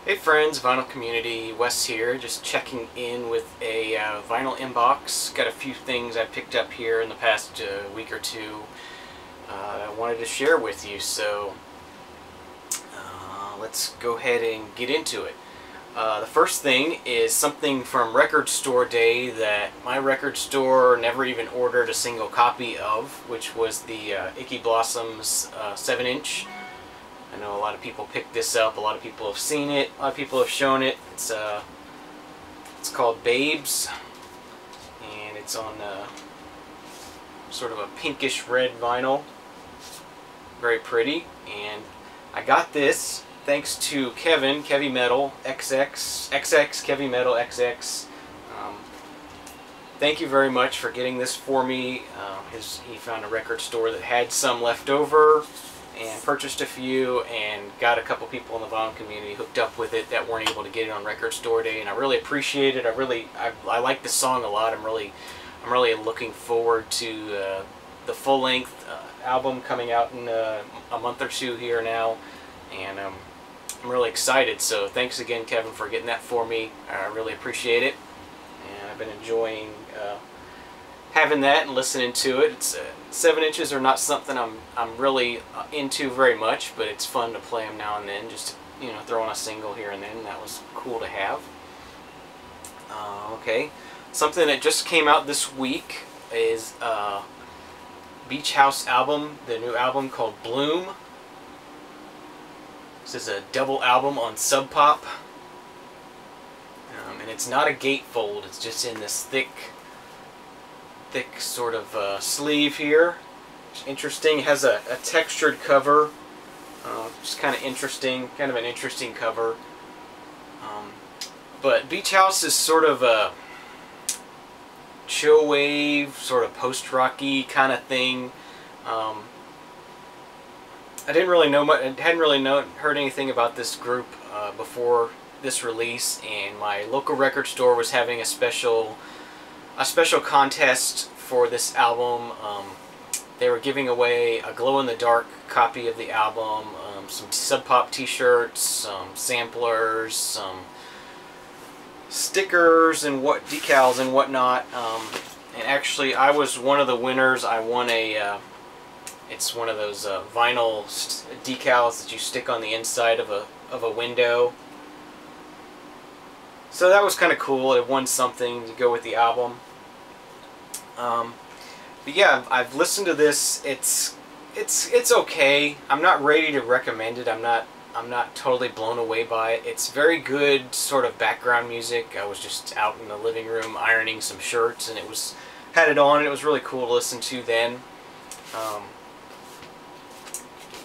Hey friends, vinyl community, Wes here, just checking in with a vinyl inbox. Got a few things I picked up here in the past week or two I wanted to share with you, so let's go ahead and get into it. The first thing is something from Record Store Day that my record store never even ordered a single copy of, which was the Icky Blossoms 7-inch. I know a lot of people picked this up, a lot of people have seen it, a lot of people have shown it. It's called Babes, and it's on sort of a pinkish red vinyl. Very pretty, and I got this thanks to Kevin, Kevy Metal XX, Kevy Metal XX. Thank you very much for getting this for me. He found a record store that had some left over and purchased a few, and got a couple people in the vinyl community hooked up with it that weren't able to get it on Record Store Day, and I really appreciate it. I like this song a lot. I'm really looking forward to the full-length album coming out in a month or two here now, and I'm really excited. So thanks again, Kevin, for getting that for me. I really appreciate it, and I've been enjoying having that and listening to it. It's 7 inches are not something I'm really into very much, but it's fun to play them now and then, just to, throw on a single here and then. That was cool to have. Okay, something that just came out this week is Beach House album, the new album called Bloom. This is a double album on Sub Pop, and it's not a gatefold. It's just in this thick sort of sleeve here. It's interesting. It has a textured cover. Just kind of interesting, kind of an interesting cover. But Beach House is sort of a chill wave, sort of post-rocky kind of thing. I didn't really know much. I hadn't really heard anything about this group before this release, and my local record store was having a special contest for this album. They were giving away a glow-in-the-dark copy of the album, some Sub Pop t-shirts, some samplers, some stickers and decals and whatnot. And actually, I was one of the winners. I won it's one of those vinyl decals that you stick on the inside of a window. So that was kind of cool. It won something to go with the album. But yeah, I've listened to this. It's okay. I'm not ready to recommend it. I'm not totally blown away by it. It's very good sort of background music. I was just out in the living room ironing some shirts, and had it on, and it was really cool to listen to then.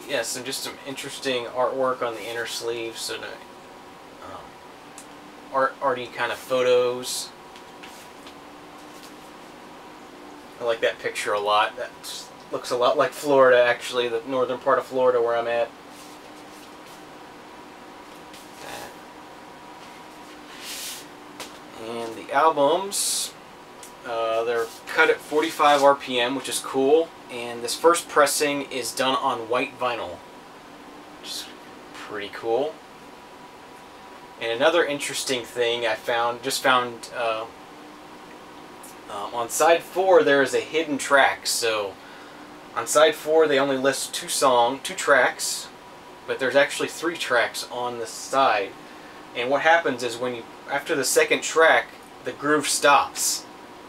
Yeah, just some interesting artwork on the inner sleeve, sort of arty kind of photos. I like that picture a lot. That looks a lot like Florida, actually, the northern part of Florida where I'm at. And the albums, they're cut at 45 RPM, which is cool. And this first pressing is done on white vinyl, which is pretty cool. And another interesting thing I found, on side 4 there is a hidden track. So on side 4 they only list two tracks, but there's actually 3 tracks on the side. And what happens is after the second track, the groove stops,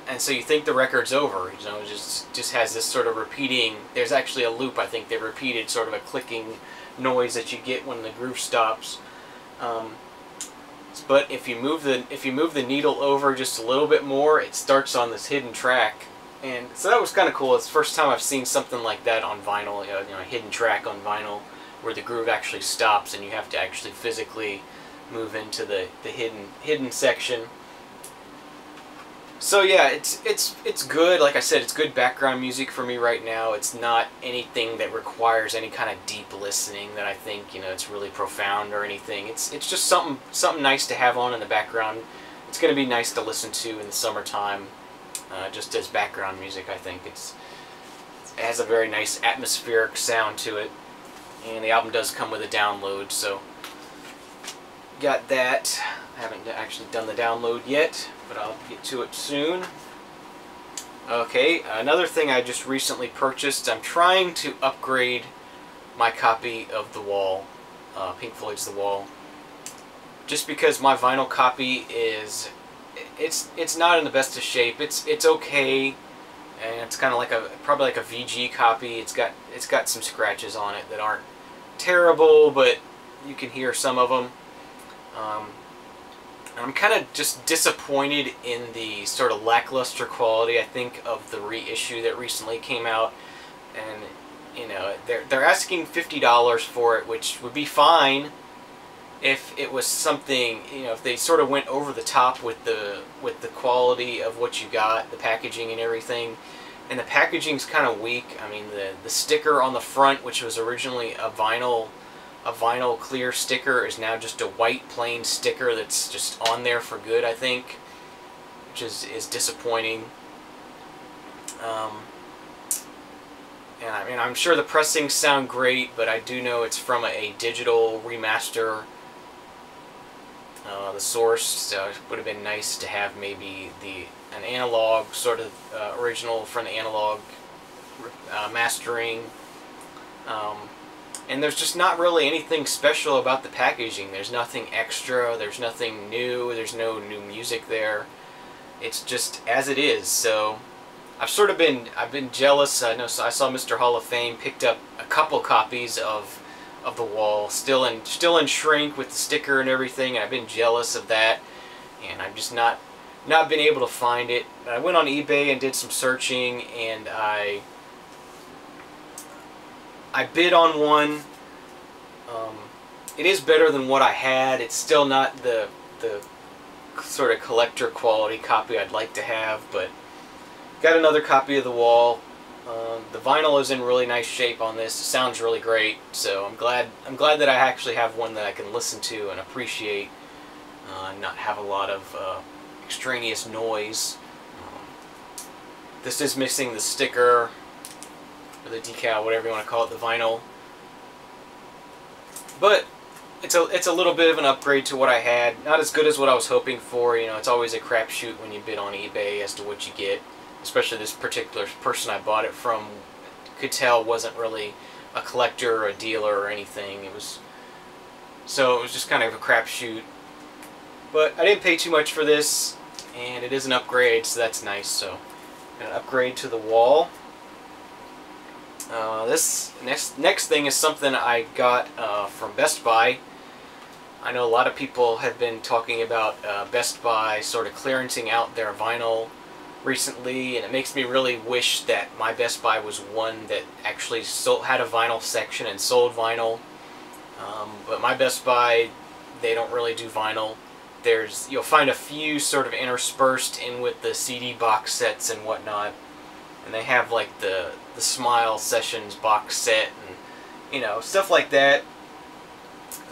and so you think the record's over. It just has this sort of repeating. There's actually a loop. I think they repeated sort of a clicking noise that you get when the groove stops. But if you move the needle over just a little bit more, it starts on this hidden track, and so that was kind of cool. It's the first time I've seen something like that on vinyl. A hidden track on vinyl where the groove actually stops, and you have to actually physically move into the hidden section. So yeah, it's good. Like I said, it's good background music for me right now. It's not anything that requires any kind of deep listening that I think it's really profound or anything. It's just something nice to have on in the background. It's going to be nice to listen to in the summertime, just as background music. I think it has a very nice atmospheric sound to it, and the album does come with a download, so got that. I haven't actually done the download yet, but I'll get to it soon. Okay, another thing I just recently purchased, I'm trying to upgrade my copy of The Wall, Pink Floyd's The Wall. Just because my vinyl copy is, it's not in the best of shape. It's okay, and it's kind of like probably like a VG copy. It's got some scratches on it that aren't terrible, but you can hear some of them. I'm kind of just disappointed in the sort of lackluster quality, I think, of the reissue that recently came out. And you know, they're asking $50 for it, which would be fine if it was something, you know, if they sort of went over the top with the quality of what you got, the packaging and everything. And the packaging's kind of weak. I mean, the sticker on the front, which was originally a vinyl clear sticker, is now just a white plain sticker that's just on there for good, I think, which is disappointing. And I mean, I'm sure the pressings sound great, but I do know it's from a digital remaster, the source, so it would have been nice to have maybe an analog sort of original from the analog mastering. And there's just not really anything special about the packaging. There's nothing extra, there's nothing new, there's no new music there. It's just as it is. So I've been jealous. I know, I saw Mr. Hall of Fame picked up a couple copies of The Wall, still in shrink with the sticker and everything, and I've been jealous of that, and I've just not been able to find it. I went on eBay and did some searching, and I bid on one. It is better than what I had. It's still not the sort of collector quality copy I'd like to have, but got another copy of The Wall. The vinyl is in really nice shape on this. It sounds really great, so I'm glad that I actually have one that I can listen to and appreciate, and not have a lot of extraneous noise. This is missing the sticker, or the decal, whatever you want to call it, the vinyl. But it's a little bit of an upgrade to what I had. Not as good as what I was hoping for. You know, it's always a crapshoot when you bid on eBay as to what you get. Especially this particular person I bought it from could tell wasn't really a collector or a dealer or anything. So it was just kind of a crapshoot. But I didn't pay too much for this, and it is an upgrade, so that's nice. So an upgrade to The Wall. This next thing is something I got from Best Buy. I know a lot of people have been talking about Best Buy sort of clearancing out their vinyl recently, and it makes me really wish that my Best Buy was one that actually had a vinyl section and sold vinyl. But my Best Buy, they don't really do vinyl. You'll find a few sort of interspersed in with the CD box sets and whatnot, and they have like the Smile Sessions box set and, you know, stuff like that.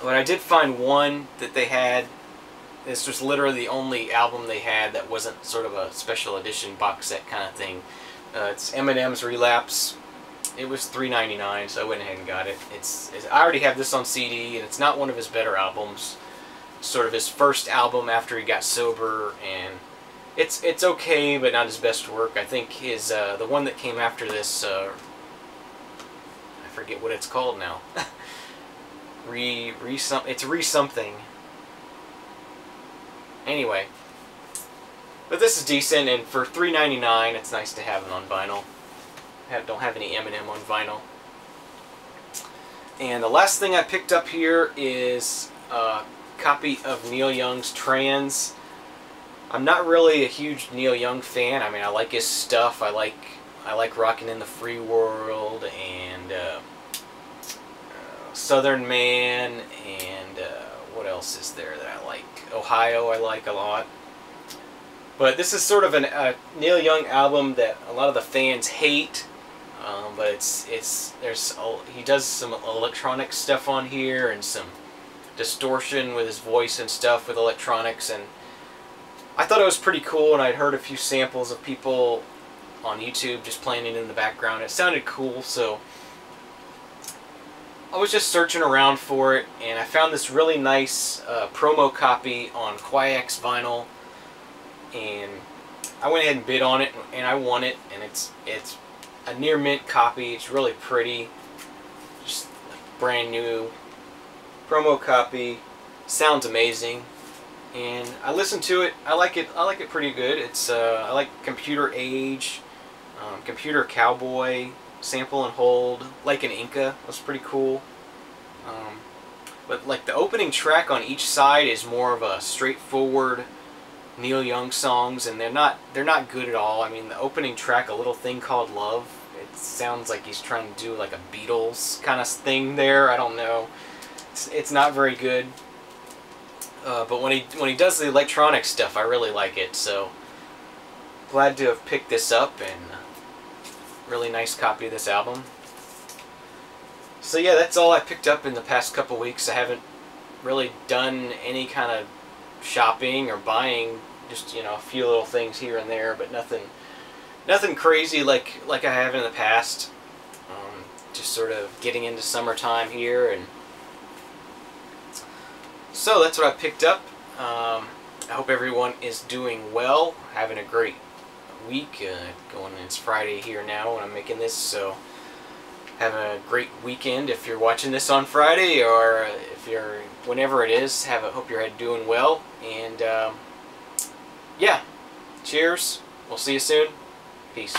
But I did find one that they had. This was literally the only album they had that wasn't sort of a special edition box set kind of thing. It's Eminem's Relapse. It was $3.99, so I went ahead and got it. I already have this on CD, and it's not one of his better albums. It's sort of his first album after he got sober, and it's okay, but not his best work. I think the one that came after this, I forget what it's called now. It's Re-something. Anyway, but this is decent, and for $3.99, it's nice to have it on vinyl. Don't have any Eminem on vinyl. And the last thing I picked up here is a copy of Neil Young's Trans. I'm not really a huge Neil Young fan. I mean, I like his stuff. I like Rockin' in the Free World and Southern Man, and what else is there that I like? Ohio I like a lot. But this is sort of a Neil Young album that a lot of the fans hate. But he does some electronic stuff on here and some distortion with his voice and stuff with electronics, and I thought it was pretty cool, and I'd heard a few samples of people on YouTube just playing it in the background. It sounded cool, so I was just searching around for it, and I found this really nice promo copy on Quiax vinyl, and I went ahead and bid on it, and I won it. And it's a near mint copy. It's really pretty, just a brand new promo copy. Sounds amazing, and I listened to it. I like it. I like it pretty good. It's I like Computer Age, Computer Cowboy, Sample and Hold, Like an Inca was pretty cool. But like the opening track on each side is more of a straightforward Neil Young songs, and they're not good at all. I mean, the opening track, A Little Thing Called Love, it sounds like he's trying to do like a Beatles kind of thing there. I don't know. It's not very good. But when he does the electronic stuff, I really like it. So glad to have picked this up, and really nice copy of this album. So yeah, that's all I picked up in the past couple weeks. I haven't really done any kind of shopping or buying, just, you know, a few little things here and there, but nothing crazy like I have in the past. Just sort of getting into summertime here, and so that's what I picked up. I hope everyone is doing well, having a great week. It's Friday here now when I'm making this, so have a great weekend if you're watching this on Friday, or if you're whenever it is. Hope you're doing well, and yeah, cheers. We'll see you soon. Peace.